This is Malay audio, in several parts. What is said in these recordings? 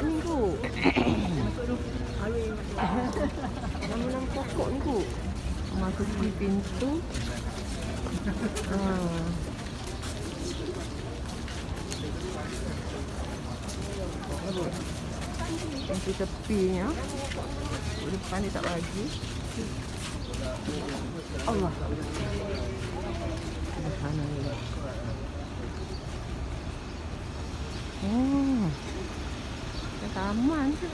ni tu. Nama pokok ni tu. Masuki pintu. Pintu tepinya. Depan dia tak bagi. Allah. Subhanallah. Oh. Taman tu.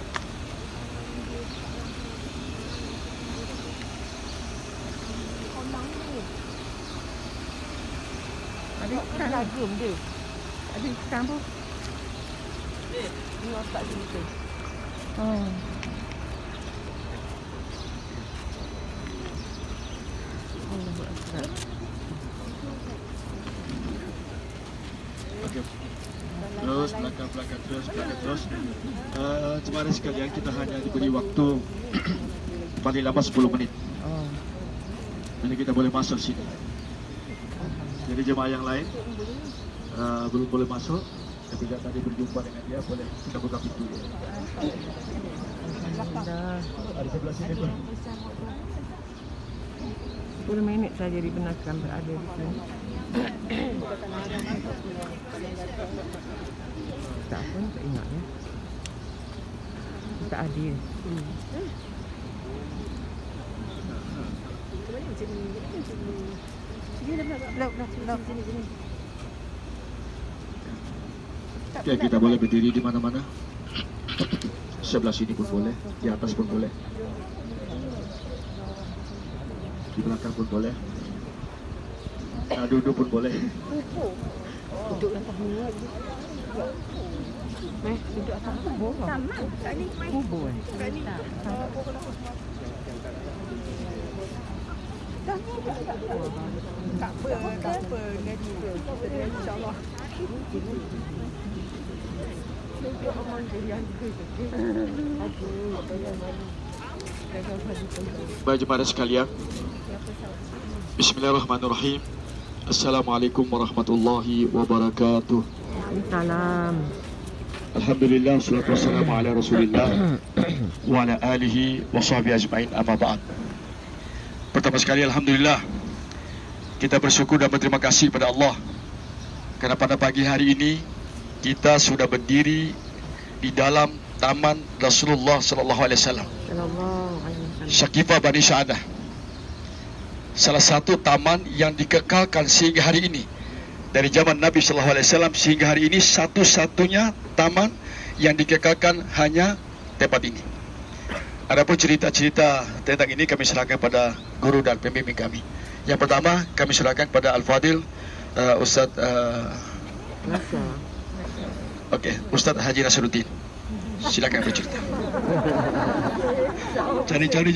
Ada ikan lagum dia. Ada ikan tu. Ni otak kita. Oh. Okey. Terus belakang terus. Jemaah sekalian, kita hanya diberi waktu paling lama 10 menit. Jadi kita boleh masuk sini. Jadi jemaah yang lain belum boleh masuk. Ketika tadi berjumpa dengan dia, boleh kita buka pintu. Ada sebelah sini pun. 10 minit saja dibenarkan berada di sini. Tak pun tak ingat ya. Tak adil. Okay, kita boleh berdiri di mana-mana. Sebelah sini pun boleh, di atas pun boleh, di belakang pun boleh, duduk pun boleh. Duduk atas ni. Duduk atas kubur. Taman. Kubur. Tak apa. Jadi insya-Allah. Baik jemaah sekalian, Bismillahirrahmanirrahim. Assalamualaikum warahmatullahi wabarakatuh. Salam. Alhamdulillah, salatu wassalamu ala Rasulillah wa ala alihi wa sahbihi ajma'in, amma ba'd. Pertama sekali, alhamdulillah, kita bersyukur dan berterima kasih kepada Allah kerana pada pagi hari ini kita sudah berdiri di dalam taman Rasulullah sallallahu alaihi wasallam. Syakifah Bani Sa'adah. Salah satu taman yang dikekalkan sehingga hari ini. Dari zaman Nabi sallallahu alaihi wasallam sehingga hari ini, satu-satunya taman yang dikekalkan hanya tempat ini. Adapun cerita-cerita tentang ini kami serahkan pada guru dan pembimbing kami. Yang pertama kami serahkan pada Al-Fadil Ustaz Ustaz Haji Nasruddin. Silakan bercerita. Cari jauh.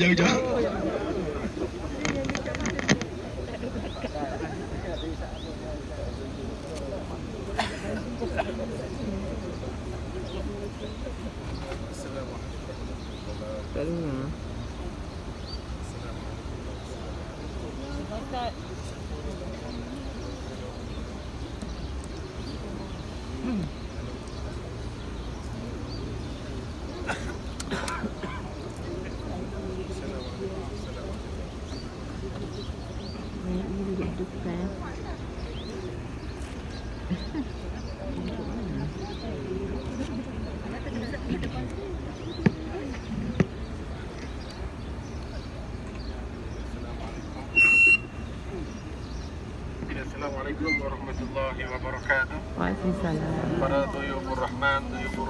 Assalamualaikum warahmatullahi wabarakatuh. Waalaikumsalam. Para duyufur Rahman, duyufur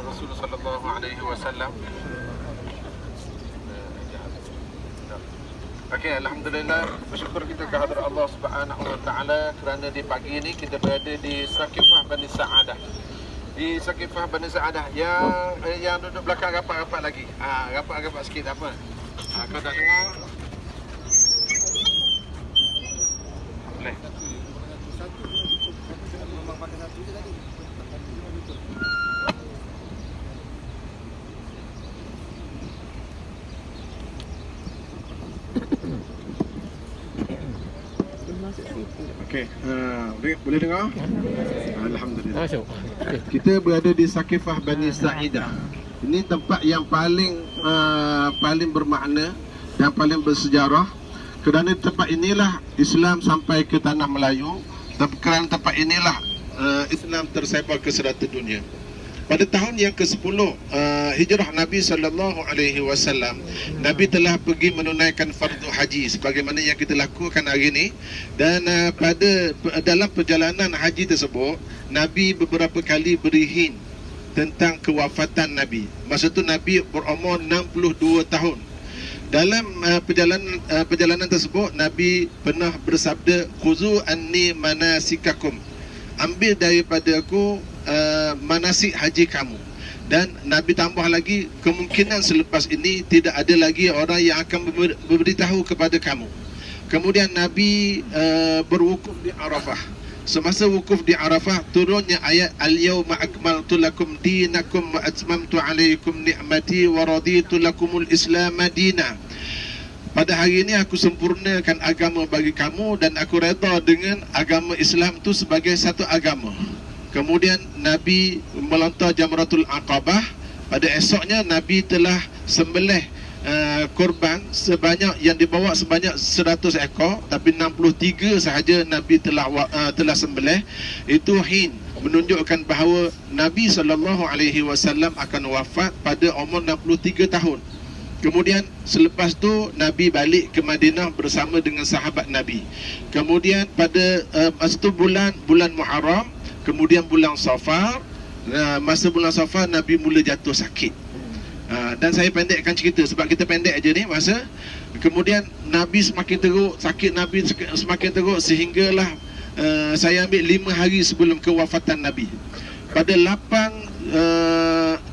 Rasul sallallahu alaihi wasallam. Okey, alhamdulillah, bersyukur kita kepada Allah Subhanahu wa taala kerana di pagi ini kita berada di Sakifah Bani Sa'adah. Di Sakifah Bani Sa'adah yang duduk belakang rapat-rapat lagi. Rapat-rapat sikit apa? Kau dah dengar? Boleh. Okey, boleh dengar? Alhamdulillah. Masuk. Kita berada di Sakifah Bani Sa'idah. Ini tempat yang paling bermakna dan paling bersejarah. Kerana tempat inilah Islam sampai ke tanah Melayu. Kerana tempat inilah Islam tersebar ke serata dunia. Pada tahun yang ke-10 hijrah Nabi SAW, Nabi telah pergi menunaikan fardu haji sebagaimana yang kita lakukan hari ini. Dan dalam perjalanan haji tersebut, Nabi beberapa kali beri hint tentang kewafatan Nabi. Masa itu Nabi berumur 62 tahun. Dalam perjalanan tersebut, Nabi pernah bersabda, "Khuzu anni manasikakum." Ambil daripada aku manasik haji kamu. Dan Nabi tambah lagi, kemungkinan selepas ini tidak ada lagi orang yang akan memberitahu kepada kamu. Kemudian Nabi berwukuf di Arafah. Semasa wukuf di Arafah, turunnya ayat Al-yawma akmaltu lakum dinakum wa atmamtu alaikum ni'mati wa raditu lakumul Islam madina. Pada hari ini aku sempurnakan agama bagi kamu dan aku redha dengan agama Islam itu sebagai satu agama. Kemudian Nabi melontar Jamratul Aqabah. Pada esoknya Nabi telah sembelih korban sebanyak yang dibawa sebanyak 100 ekor, tapi 63 sahaja Nabi telah sembelih. Itu hint menunjukkan bahawa Nabi SAW akan wafat pada umur 63 tahun. Kemudian selepas tu Nabi balik ke Madinah bersama dengan sahabat Nabi. Kemudian pada masa tu bulan Muharram, kemudian bulan Safar. Masa bulan Safar Nabi mula jatuh sakit. Dan saya pendekkan cerita sebab kita pendek aja ni masa. Kemudian Nabi semakin teruk, sakit Nabi semakin teruk sehinggalah saya ambil 5 hari sebelum kewafatan Nabi. Pada 8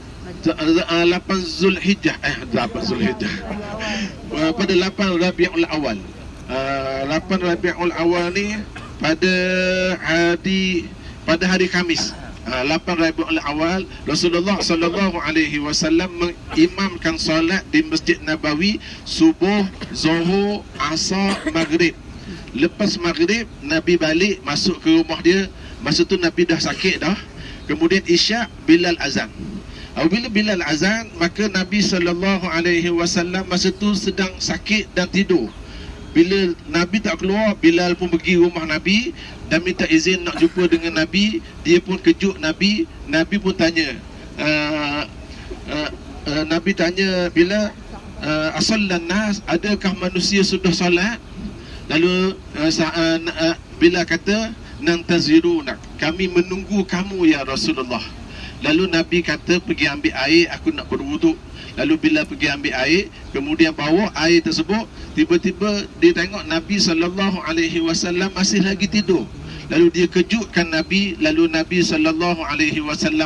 Zulhijjah pada 8 Rabiul Awal. 8 Rabiul Awal ni pada hari Khamis. 8 Rabiul Awal, Rasulullah SAW mengimamkan solat di Masjid Nabawi, subuh, zuhur, asar, maghrib. Lepas maghrib Nabi balik masuk ke rumah dia. Masa tu Nabi dah sakit dah. Kemudian Isyak, Bilal azan. Apabila Bilal azan, maka Nabi SAW masa tu sedang sakit dan tidur. Bila Nabi tak keluar, Bilal pun pergi rumah Nabi dan minta izin nak jumpa dengan Nabi. Dia pun kejut Nabi. Nabi pun tanya, Nabi tanya Bilal, asallan nas, adakah manusia sudah solat? Lalu Bilal kata, nantazirunak, kami menunggu kamu ya Rasulullah. Lalu Nabi kata, pergi ambil air, aku nak berwuduk. Lalu bila pergi ambil air, kemudian bawa air tersebut, tiba-tiba dia tengok Nabi SAW masih lagi tidur. Lalu dia kejutkan Nabi. Lalu Nabi SAW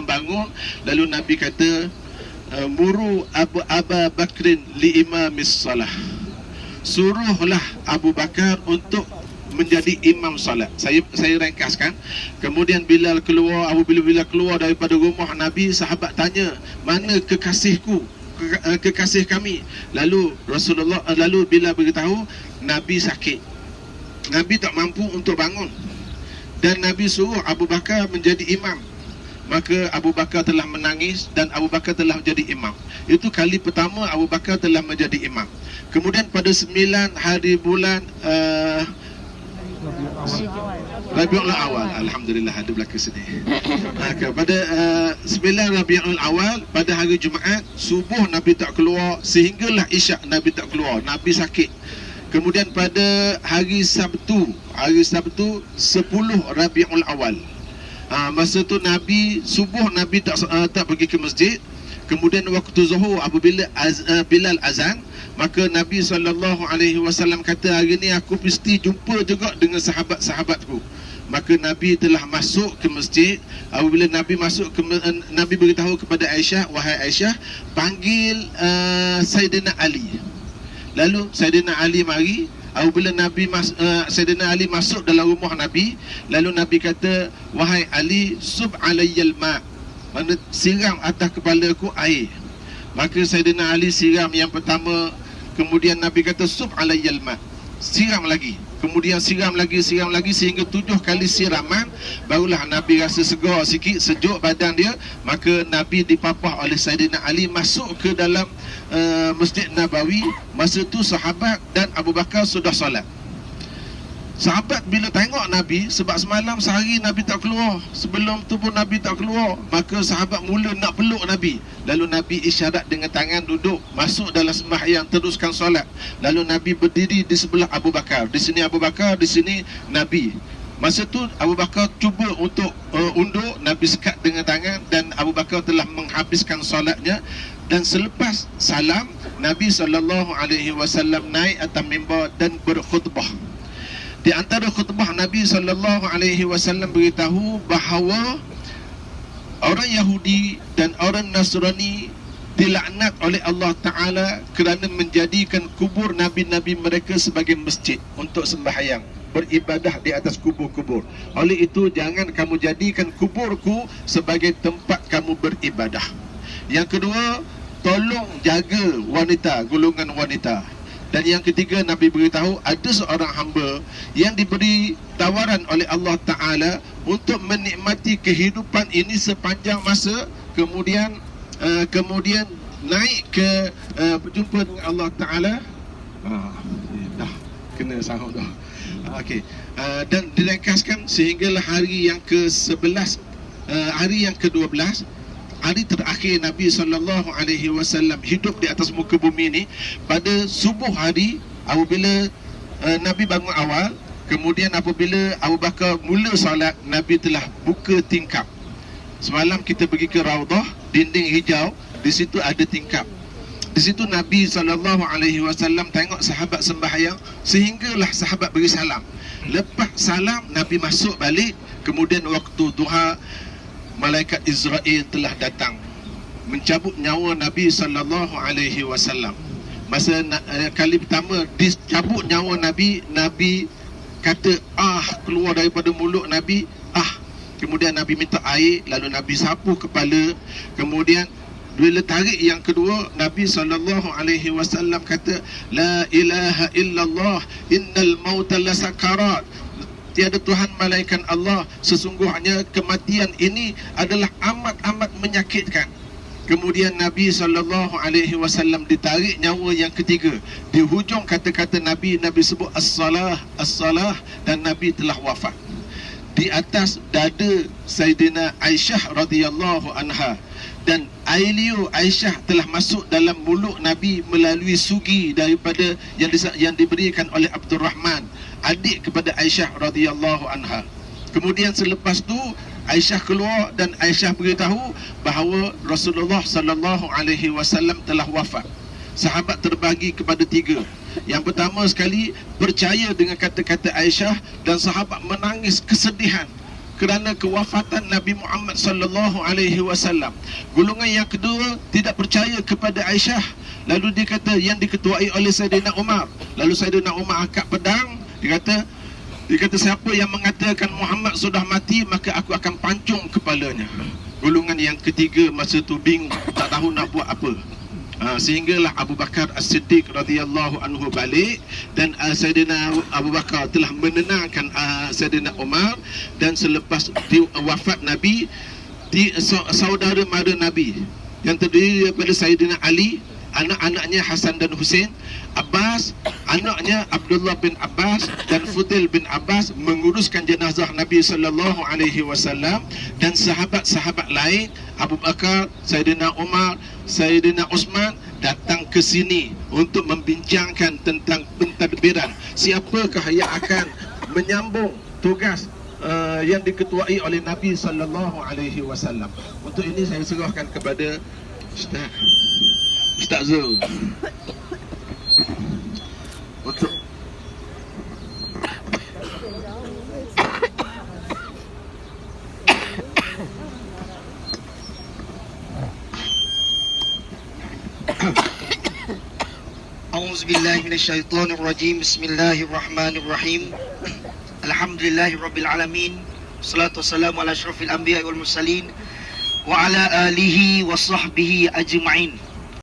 bangun. Lalu Nabi kata, muru Abu Bakrin li imamis salah. Suruhlah Abu Bakar untuk menjadi imam salat. Saya ringkaskan. Kemudian Bilal keluar. Apabila Bilal keluar daripada rumah Nabi, sahabat tanya, mana kekasihku, kekasih kami? Lalu Bilal beritahu, Nabi sakit. Nabi tak mampu untuk bangun. Dan Nabi suruh Abu Bakar menjadi imam. Maka Abu Bakar telah menangis dan Abu Bakar telah menjadi imam. Itu kali pertama Abu Bakar telah menjadi imam. Kemudian pada 9 hari bulan Rabiul Awal, alhamdulillah ada belakang sini. Pada 9 Rabiul Awal, pada hari Jumaat, subuh Nabi tak keluar sehinggalah Isyak Nabi tak keluar. Nabi sakit. Kemudian pada hari Sabtu 10 Rabiul Awal, masa tu Nabi subuh Nabi tak pergi ke masjid. Kemudian waktu zuhur, apabila Bilal azan, maka Nabi SAW kata, hari ni aku mesti jumpa juga dengan sahabat-sahabatku. Maka Nabi telah masuk ke masjid. Apabila Nabi masuk ke Nabi beritahu kepada Aisyah, wahai Aisyah, panggil Sayyidina Ali. Lalu Sayyidina Ali mari. Apabila Sayyidina Ali masuk dalam rumah Nabi, lalu Nabi kata, wahai Ali, sub alayyal ma', mana siram atas kepala aku air. Maka Sayyidina Ali siram yang pertama. Kemudian Nabi kata, sub alayyal ma', siram lagi. kemudian siram lagi sehingga 7 kali siraman, barulah Nabi rasa segar sikit, sejuk badan dia. Maka Nabi dipapah oleh Saidina Ali masuk ke dalam Masjid Nabawi. Masa tu sahabat dan Abu Bakar sudah solat. Sahabat bila tengok Nabi, sebab semalam sehari Nabi tak keluar, sebelum tu pun Nabi tak keluar, maka sahabat mula nak peluk Nabi. Lalu Nabi isyarat dengan tangan duduk, masuk dalam sembahyang, teruskan solat. Lalu Nabi berdiri di sebelah Abu Bakar. Di sini Abu Bakar, di sini Nabi. Masa tu Abu Bakar cuba untuk undur, Nabi sekat dengan tangan, dan Abu Bakar telah menghabiskan solatnya. Dan selepas salam, Nabi SAW naik atas mimbar dan berkhutbah. Di antara khutbah Nabi SAW beritahu bahawa orang Yahudi dan orang Nasrani dilaknat oleh Allah Ta'ala kerana menjadikan kubur Nabi-Nabi mereka sebagai masjid untuk sembahyang, beribadah di atas kubur-kubur. Oleh itu, jangan kamu jadikan kuburku sebagai tempat kamu beribadah. Yang kedua, tolong jaga wanita, golongan wanita. Dan yang ketiga, Nabi beritahu ada seorang hamba yang diberi tawaran oleh Allah Ta'ala untuk menikmati kehidupan ini sepanjang masa, kemudian naik ke berjumpa dengan Allah Ta'ala. Dah kena sahut dah. Okey. Dan direngkaskan sehinggalah hari yang ke-11, hari yang ke-12, hari terakhir Nabi SAW hidup di atas muka bumi ini. Pada subuh hari, apabila Nabi bangun awal, kemudian apabila Abu Bakar mula solat, Nabi telah buka tingkap. Semalam kita pergi ke Raudah, dinding hijau, di situ ada tingkap. Di situ Nabi SAW tengok sahabat sembahyang, sehinggalah sahabat beri salam. Lepas salam, Nabi masuk balik. Kemudian waktu duha, malaikat Israel telah datang mencabut nyawa Nabi SAW. Masa kali pertama dicabut nyawa Nabi, Nabi kata keluar daripada mulut Nabi, kemudian Nabi minta air, lalu Nabi sapu kepala. Kemudian bila tarik yang kedua, Nabi SAW kata, la ilaha illallah innal mauta lasakarat. Tiada Tuhan malaikat Allah, sesungguhnya kematian ini adalah amat-amat menyakitkan. Kemudian Nabi SAW ditarik nyawa yang ketiga. Di hujung kata-kata Nabi sebut as-salah, as-salah, dan Nabi telah wafat. Di atas dada Sayyidina Aisyah radhiyallahu anha, dan air liur Aisyah telah masuk dalam mulut Nabi melalui sugi daripada yang diberikan oleh Abdurrahman, adik kepada Aisyah radhiyallahu anha. Kemudian selepas tu Aisyah keluar dan Aisyah beritahu bahawa Rasulullah sallallahu alaihi wasallam telah wafat. Sahabat terbagi kepada 3. Yang pertama sekali percaya dengan kata-kata Aisyah, dan sahabat menangis kesedihan kerana kewafatan Nabi Muhammad sallallahu alaihi wasallam. Golongan yang kedua tidak percaya kepada Aisyah. Lalu dia kata, yang diketuai oleh Saidina Umar. Lalu Saidina Umar angkat pedang. Dia kata siapa yang mengatakan Muhammad sudah mati, maka aku akan pancung kepalanya. Golongan yang ketiga masa tu bingung, tak tahu nak buat apa. Sehinggalah Abu Bakar As-Siddiq radhiyallahu anhu balik, dan Saidina Abu Bakar telah menenangkan Saidina Umar. Dan selepas wafat Nabi, saudara mara Nabi yang terdiri daripada Saidina Ali, anak-anaknya Hasan dan Husain, Abbas, anaknya Abdullah bin Abbas, dan Fudail bin Abbas menguruskan jenazah Nabi sallallahu alaihi wasallam. Dan sahabat-sahabat lain, Abu Bakar, Saidina Umar, Saidina Osman datang ke sini untuk membincangkan tentang pentadbiran. Siapakah yang akan menyambung tugas yang diketuai oleh Nabi sallallahu alaihi wasallam. Untuk ini saya serahkan kepada Ustaz Zul. Untuk A'udzubillahi minasyaitonirrajim. Bismillahirrahmanirrahim. Alhamdulillahirabbil alamin. Wassalatu wassalamu ala asyrafil anbiya'i wal mursalin wa ala alihi wa sahbihi ajma'in.